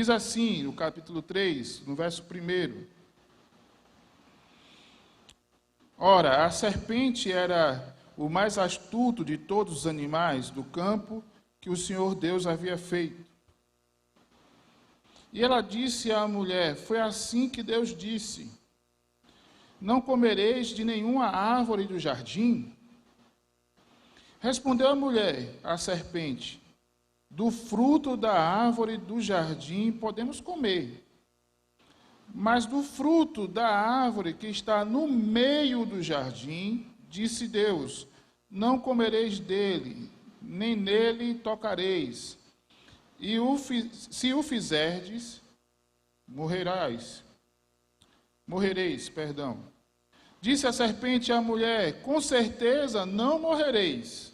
Diz assim, no capítulo 3, no verso 1. Ora, a serpente era o mais astuto de todos os animais do campo que o Senhor Deus havia feito. E ela disse à mulher: foi assim que Deus disse: não comereis de nenhuma árvore do jardim? Respondeu a mulher à serpente: do fruto da árvore do jardim podemos comer, mas do fruto da árvore que está no meio do jardim, disse Deus: não comereis dele, nem nele tocareis, e se o fizerdes, morrereis. Disse a serpente à mulher: com certeza não morrereis.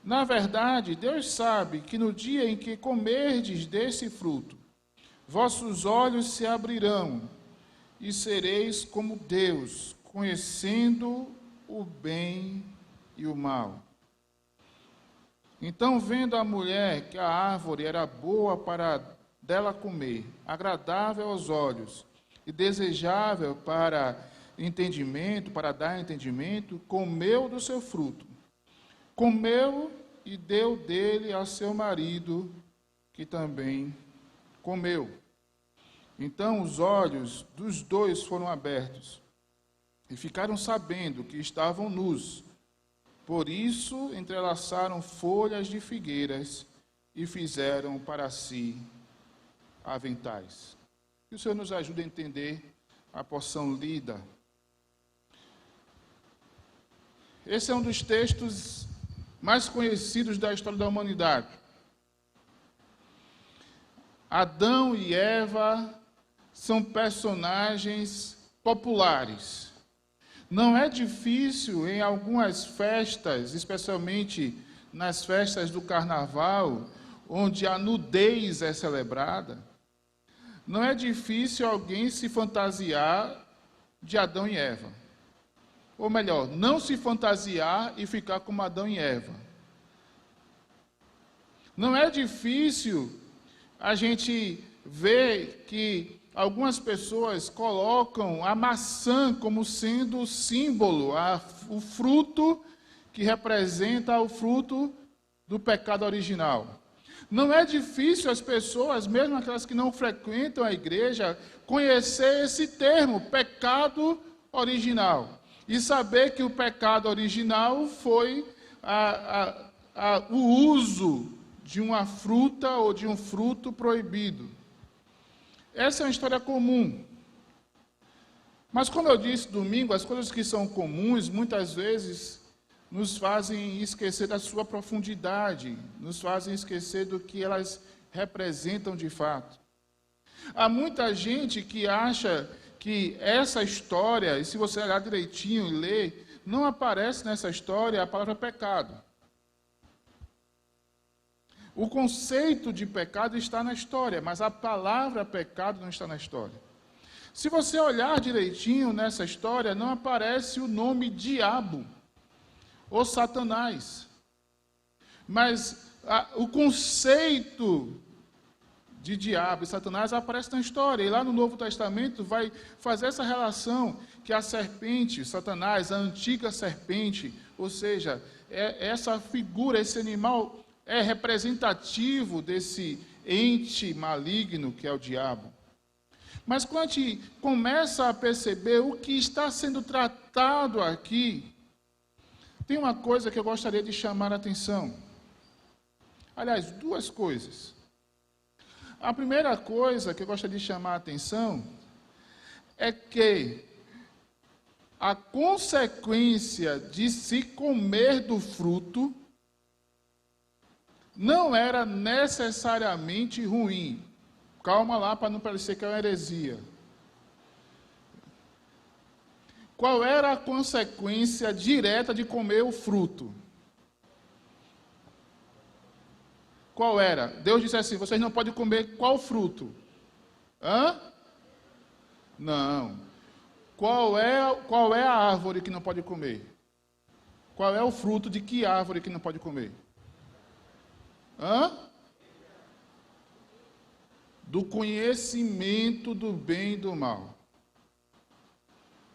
Na verdade, Deus sabe que no dia em que comerdes desse fruto, vossos olhos se abrirão e sereis como Deus, conhecendo o bem e o mal. Então, vendo a mulher que a árvore era boa para dela comer, agradável aos olhos e desejável para entendimento, para dar entendimento, comeu do seu fruto. Comeu e deu dele a seu marido, que também comeu. Então os olhos dos dois foram abertos e ficaram sabendo que estavam nus. Por isso entrelaçaram folhas de figueiras e fizeram para si aventais. Que o Senhor nos ajude a entender a porção lida. Esse é um dos textos mais conhecidos da história da humanidade. Adão e Eva são personagens populares. Não é difícil em algumas festas, especialmente nas festas do carnaval, onde a nudez é celebrada, não é difícil alguém se fantasiar de Adão e Eva. Ou melhor, não se fantasiar e ficar como Adão e Eva. Não é difícil a gente ver que algumas pessoas colocam a maçã como sendo o símbolo, o fruto que representa o fruto do pecado original. Não é difícil as pessoas, mesmo aquelas que não frequentam a igreja, conhecer esse termo, pecado original. E saber que o pecado original foi o uso de uma fruta ou de um fruto proibido. Essa é uma história comum. Mas, como eu disse domingo, as coisas que são comuns, muitas vezes, nos fazem esquecer da sua profundidade, nos fazem esquecer do que elas representam de fato. Há muita gente que acha que essa história, e se você olhar direitinho e ler, não aparece nessa história a palavra pecado. O conceito de pecado está na história, mas a palavra pecado não está na história. Se você olhar direitinho nessa história, não aparece o nome diabo ou Satanás. Mas o conceito de diabo e Satanás aparece na história. E lá no Novo Testamento vai fazer essa relação que a serpente, Satanás, a antiga serpente, ou seja, essa figura, esse animal é representativo desse ente maligno que é o diabo. Mas quando a gente começa a perceber o que está sendo tratado aqui, tem uma coisa que eu gostaria de chamar a atenção. Aliás, duas coisas. A primeira coisa que eu gostaria de chamar a atenção é que a consequência de se comer do fruto não era necessariamente ruim. Calma lá para não parecer que é uma heresia. Qual era a consequência direta de comer o fruto? Qual era? Deus disse assim: vocês não podem comer qual fruto? Não. Qual é a árvore que não pode comer? Qual é o fruto de que árvore que não pode comer? do conhecimento do bem e do mal.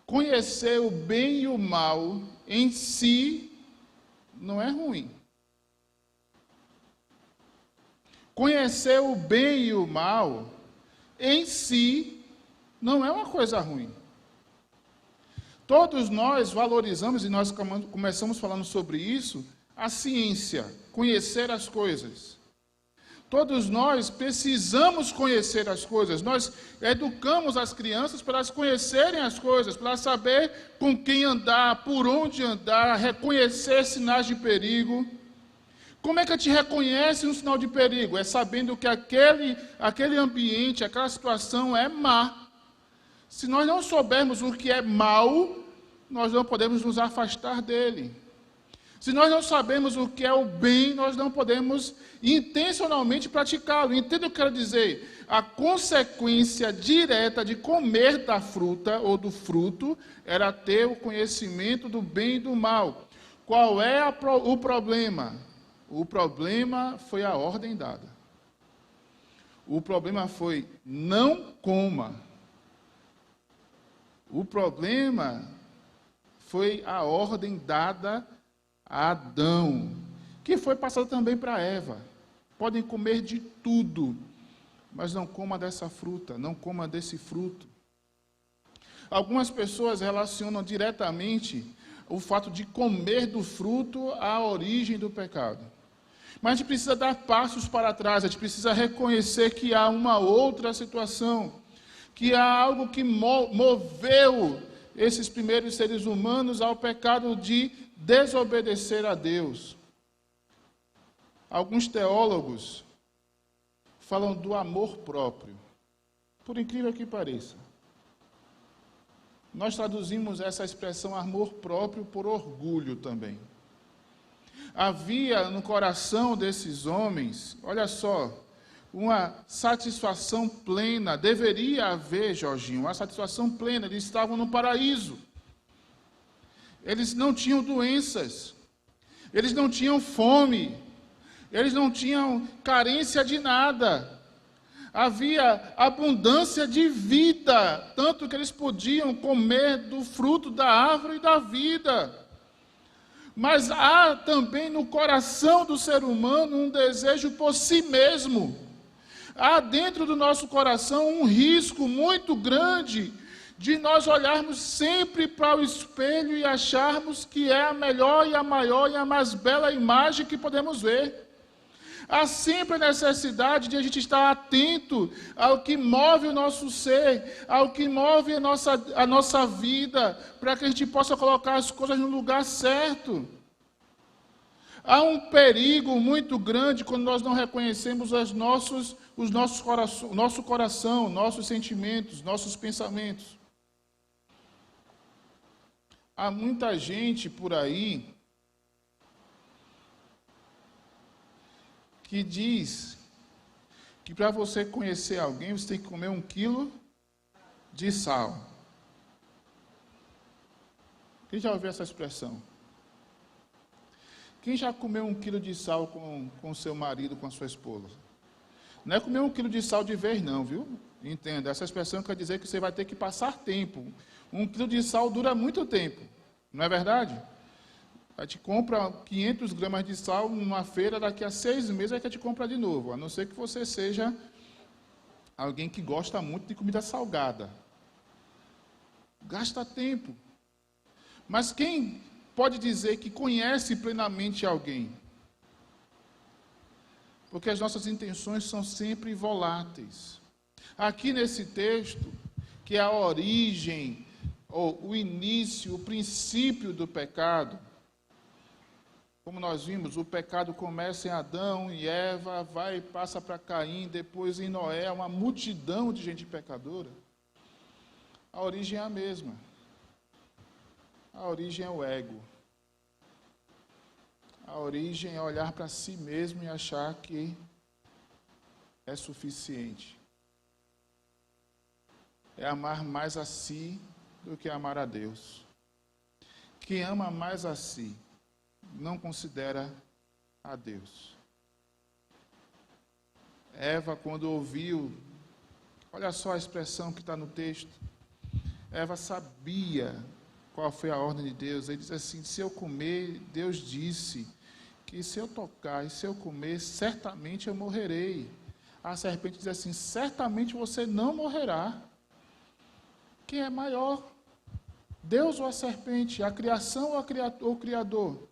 Conhecer o bem e o mal em si não é ruim. Conhecer o bem e o mal em si não é uma coisa ruim. Todos nós valorizamos, e nós começamos falando sobre isso, a ciência, conhecer as coisas. Todos nós precisamos conhecer as coisas. Nós educamos as crianças para elas conhecerem as coisas, para saber com quem andar, por onde andar, reconhecer sinais de perigo. Como é que a gente reconhece um sinal de perigo? É sabendo que aquele ambiente, aquela situação é má. Se nós não soubermos o que é mal, nós não podemos nos afastar dele. Se nós não sabemos o que é o bem, nós não podemos intencionalmente praticá-lo. Entenda o que eu quero dizer? A consequência direta de comer da fruta ou do fruto era ter o conhecimento do bem e do mal. Qual é o problema? O problema foi a ordem dada. O problema foi não coma. O problema foi a ordem dada a Adão, que foi passada também para Eva. Podem comer de tudo, mas não coma dessa fruta, não coma desse fruto. Algumas pessoas relacionam diretamente o fato de comer do fruto à origem do pecado. Mas a gente precisa dar passos para trás, a gente precisa reconhecer que há uma outra situação, que há algo que moveu esses primeiros seres humanos ao pecado de desobedecer a Deus. Alguns teólogos falam do amor próprio, por incrível que pareça. Nós traduzimos essa expressão amor próprio por orgulho também. Havia no coração desses homens, olha só, uma satisfação plena, deveria haver, Jorginho, uma satisfação plena, eles estavam no paraíso. Eles não tinham doenças, eles não tinham fome, eles não tinham carência de nada. Havia abundância de vida, tanto que eles podiam comer do fruto da árvore da vida. Mas há também no coração do ser humano um desejo por si mesmo. Há dentro do nosso coração um risco muito grande de nós olharmos sempre para o espelho e acharmos que é a melhor e a maior e a mais bela imagem que podemos ver. Há sempre a necessidade de a gente estar atento ao que move o nosso ser, ao que move a nossa vida, para que a gente possa colocar as coisas no lugar certo. Há um perigo muito grande quando nós não reconhecemos nosso coração, nossos sentimentos, nossos pensamentos. Há muita gente por aí que diz que para você conhecer alguém, você tem que comer 1 quilo de sal. Quem já ouviu essa expressão? Quem já comeu 1 quilo de sal com seu marido, com a sua esposa? Não é comer 1 quilo de sal de vez não, viu? Entenda, essa expressão quer dizer que você vai ter que passar tempo. 1 quilo de sal dura muito tempo, não é verdade? A gente compra 500 gramas de sal numa feira, daqui a 6 meses é que a gente compra de novo, a não ser que você seja alguém que gosta muito de comida salgada. Gasta tempo. Mas quem pode dizer que conhece plenamente alguém? Porque as nossas intenções são sempre voláteis. Aqui nesse texto, que é a origem, ou o início, o princípio do pecado, como nós vimos, o pecado começa em Adão e Eva, vai e passa para Caim, depois em Noé, uma multidão de gente pecadora. A origem é a mesma. A origem é o ego. A origem é olhar para si mesmo e achar que é suficiente. É amar mais a si do que amar a Deus. Quem ama mais a si não considera a Deus. Eva, quando ouviu Olha só a expressão que está no texto. Eva sabia qual foi a ordem de Deus. Ele diz assim: se eu comer, Deus disse que se eu tocar e se eu comer, certamente eu morrerei. A serpente diz assim: certamente você não morrerá. Quem é maior? Deus ou a serpente? A criação ou o Criador?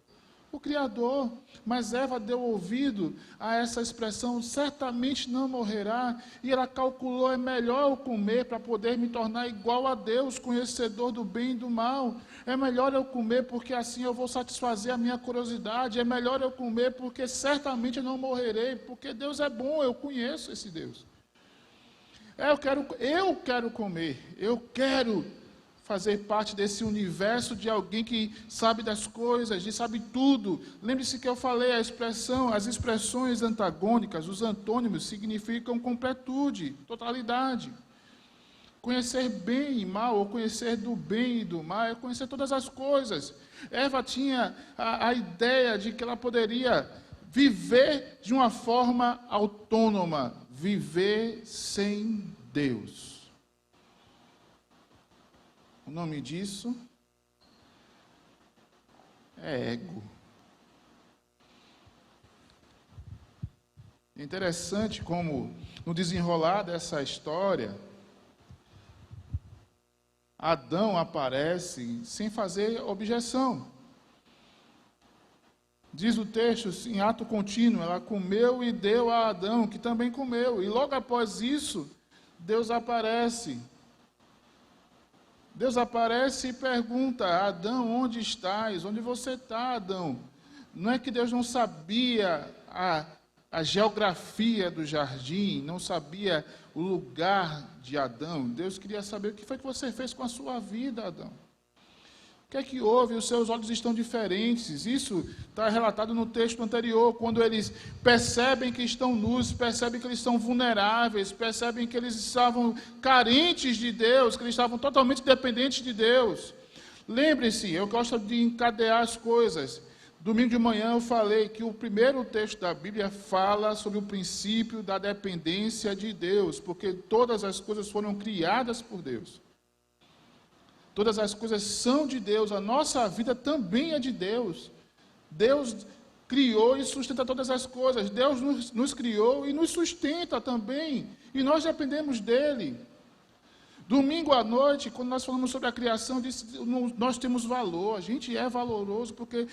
O Criador. Mas Eva deu ouvido a essa expressão: certamente não morrerá. E ela calculou: é melhor eu comer para poder me tornar igual a Deus, conhecedor do bem e do mal. É melhor eu comer porque assim eu vou satisfazer a minha curiosidade. É melhor eu comer porque certamente eu não morrerei, porque Deus é bom, eu conheço esse Deus. Eu quero comer, eu quero fazer parte desse universo de alguém que sabe das coisas, que sabe tudo. Lembre-se que eu falei as expressões antagônicas, os antônimos significam completude, totalidade. Conhecer bem e mal, ou conhecer do bem e do mal, é conhecer todas as coisas. Eva tinha a ideia de que ela poderia viver de uma forma autônoma, viver sem Deus. O nome disso é ego. É interessante como, no desenrolar dessa história, Adão aparece sem fazer objeção. Diz o texto, em ato contínuo, ela comeu e deu a Adão, que também comeu. E logo após isso, Deus aparece. Deus aparece e pergunta: Adão, onde estás? Onde você está, Adão? Não é que Deus não sabia a geografia do jardim, não sabia o lugar de Adão. Deus queria saber: o que foi que você fez com a sua vida, Adão? O que é que houve? Os seus olhos estão diferentes. Isso está relatado no texto anterior, quando eles percebem que estão nus, percebem que eles estão vulneráveis, percebem que eles estavam carentes de Deus, que eles estavam totalmente dependentes de Deus. Lembre-se, eu gosto de encadear as coisas. Domingo de manhã eu falei que o primeiro texto da Bíblia fala sobre o princípio da dependência de Deus, porque todas as coisas foram criadas por Deus. Todas as coisas são de Deus, a nossa vida também é de Deus. Deus criou e sustenta todas as coisas. Deus nos criou e nos sustenta também. E nós dependemos dele. Domingo à noite, quando nós falamos sobre a criação, nós temos valor. A gente é valoroso porque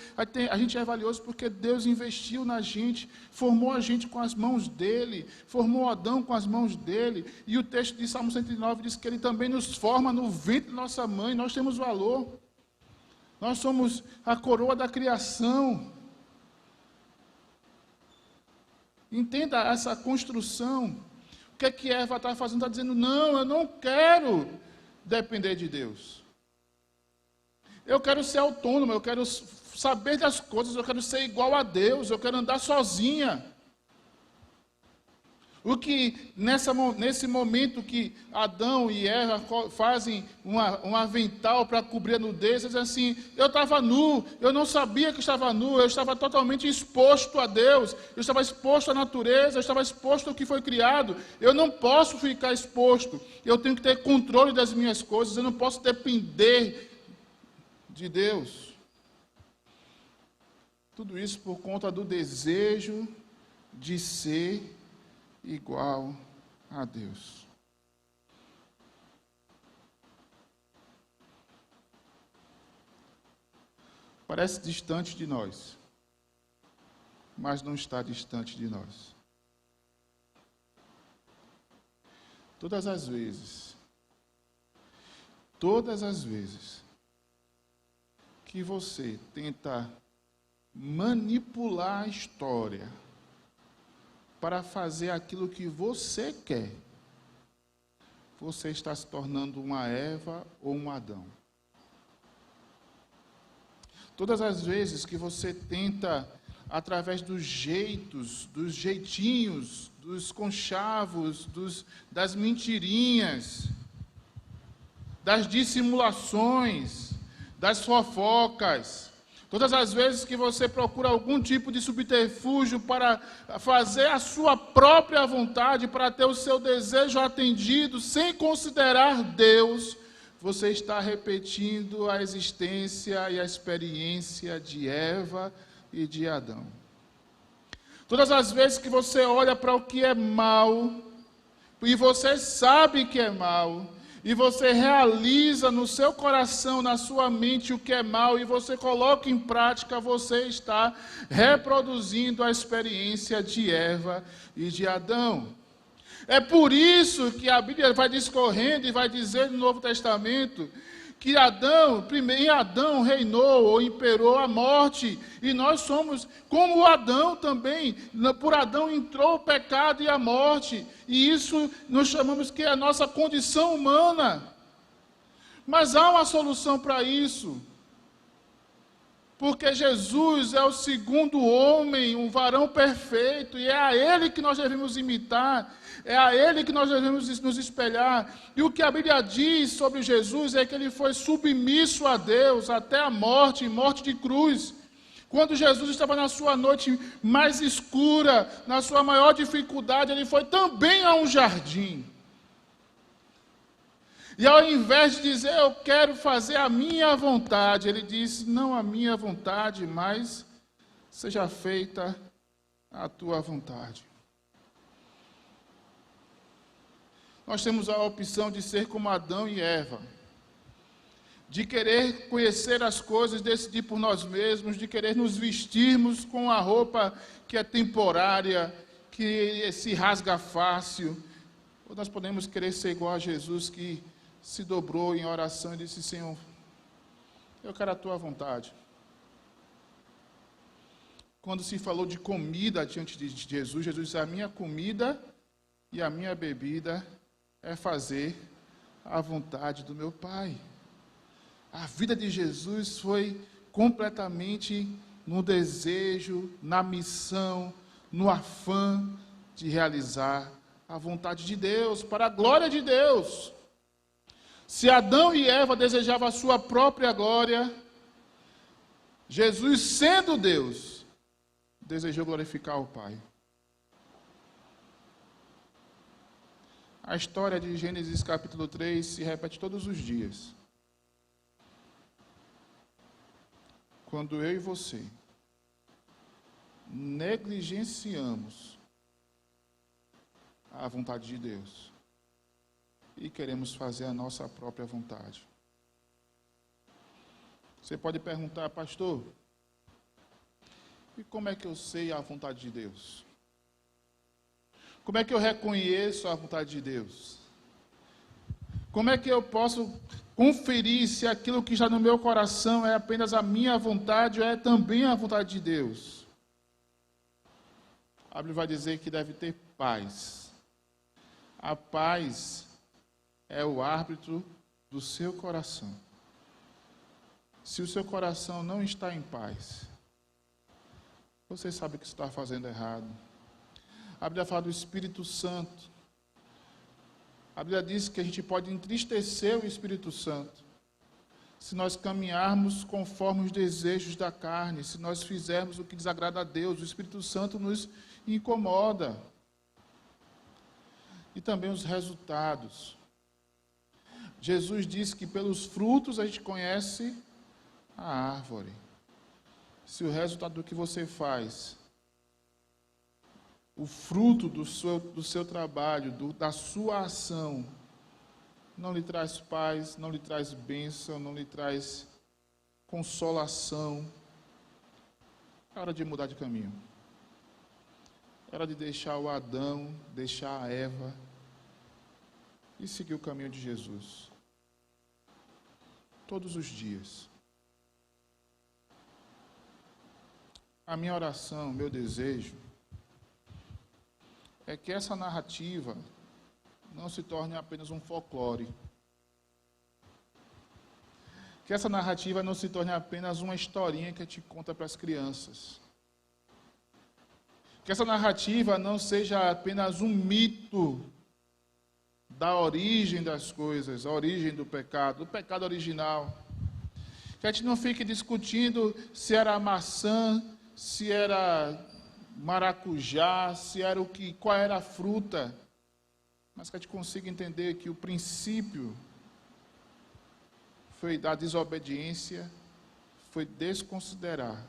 Deus investiu na gente, formou a gente com as mãos dele, formou Adão com as mãos dele. E o texto de Salmo 109 diz que ele também nos forma no ventre de nossa mãe. Nós temos valor. Nós somos a coroa da criação. Entenda essa construção. O que é que Eva está fazendo? Está dizendo: não, eu não quero depender de Deus. Eu quero ser autônoma, eu quero saber das coisas, eu quero ser igual a Deus, eu quero andar sozinha. O que, nesse momento que Adão e Eva fazem um avental para cobrir a nudez, eles dizem assim: eu estava nu, eu não sabia que estava nu, eu estava totalmente exposto a Deus, eu estava exposto à natureza, eu estava exposto ao que foi criado, eu não posso ficar exposto, eu tenho que ter controle das minhas coisas, eu não posso depender de Deus. Tudo isso por conta do desejo de ser igual a Deus. Parece distante de nós, mas não está distante de nós. Todas as vezes que você tenta manipular a história para fazer aquilo que você quer, você está se tornando uma Eva ou um Adão. Todas as vezes que você tenta, através dos jeitos, dos jeitinhos, dos conchavos, das mentirinhas, das dissimulações, das fofocas, Todas as vezes que você procura algum tipo de subterfúgio para fazer a sua própria vontade, para ter o seu desejo atendido, sem considerar Deus, você está repetindo a existência e a experiência de Eva e de Adão. Todas as vezes que você olha para o que é mal, e você sabe que é mal, e você realiza no seu coração, na sua mente o que é mal, e você coloca em prática, você está reproduzindo a experiência de Eva e de Adão. É por isso que a Bíblia vai discorrendo e vai dizer no Novo Testamento que em Adão reinou ou imperou a morte, e nós somos como Adão também. Por Adão entrou o pecado e a morte, e isso nós chamamos que é a nossa condição humana. Mas há uma solução para isso, porque Jesus é o segundo homem, um varão perfeito, e é a Ele que nós devemos imitar, é a Ele que nós devemos nos espelhar. E o que a Bíblia diz sobre Jesus é que Ele foi submisso a Deus até a morte, morte de cruz. Quando Jesus estava na sua noite mais escura, na sua maior dificuldade, Ele foi também a um jardim. E ao invés de dizer, eu quero fazer a minha vontade, Ele disse, não a minha vontade, mas seja feita a tua vontade. Nós temos a opção de ser como Adão e Eva, de querer conhecer as coisas, decidir por nós mesmos, de querer nos vestirmos com a roupa que é temporária, que se rasga fácil. Ou nós podemos querer ser igual a Jesus, que se dobrou em oração e disse, Senhor, eu quero a tua vontade. Quando se falou de comida diante de Jesus, Jesus disse, a minha comida e a minha bebida é fazer a vontade do meu Pai. A vida de Jesus foi completamente no desejo, na missão, no afã de realizar a vontade de Deus, para a glória de Deus. Se Adão e Eva desejavam a sua própria glória, Jesus, sendo Deus, desejou glorificar o Pai. A história de Gênesis capítulo 3 se repete todos os dias. Quando eu e você negligenciamos a vontade de Deus e queremos fazer a nossa própria vontade. Você pode perguntar, pastor, e como é que eu sei a vontade de Deus? Como é que eu reconheço a vontade de Deus? Como é que eu posso conferir se aquilo que está no meu coração é apenas a minha vontade ou é também a vontade de Deus? A Bíblia vai dizer que deve ter paz. A paz é o árbitro do seu coração. Se o seu coração não está em paz, você sabe que está fazendo errado. A Bíblia fala do Espírito Santo. A Bíblia diz que a gente pode entristecer o Espírito Santo se nós caminharmos conforme os desejos da carne, se nós fizermos o que desagrada a Deus. O Espírito Santo nos incomoda. E também os resultados. Jesus disse que pelos frutos a gente conhece a árvore. Se o resultado do que você faz, o fruto do seu trabalho, da sua ação, não lhe traz paz, não lhe traz bênção, não lhe traz consolação, é hora de mudar de caminho. É hora de deixar o Adão, deixar a Eva e seguir o caminho de Jesus. Todos os dias. A minha oração, meu desejo, é que essa narrativa não se torne apenas um folclore. Que essa narrativa não se torne apenas uma historinha que a gente conta para as crianças. Que essa narrativa não seja apenas um mito da origem das coisas, a origem do pecado original. Que a gente não fique discutindo se era maçã, se era maracujá, se era qual era a fruta. Mas que a gente consiga entender que o princípio foi da desobediência, foi desconsiderar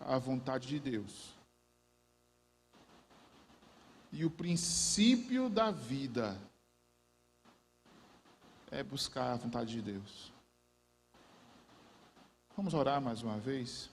a vontade de Deus. E o princípio da vida é buscar a vontade de Deus. Vamos orar mais uma vez?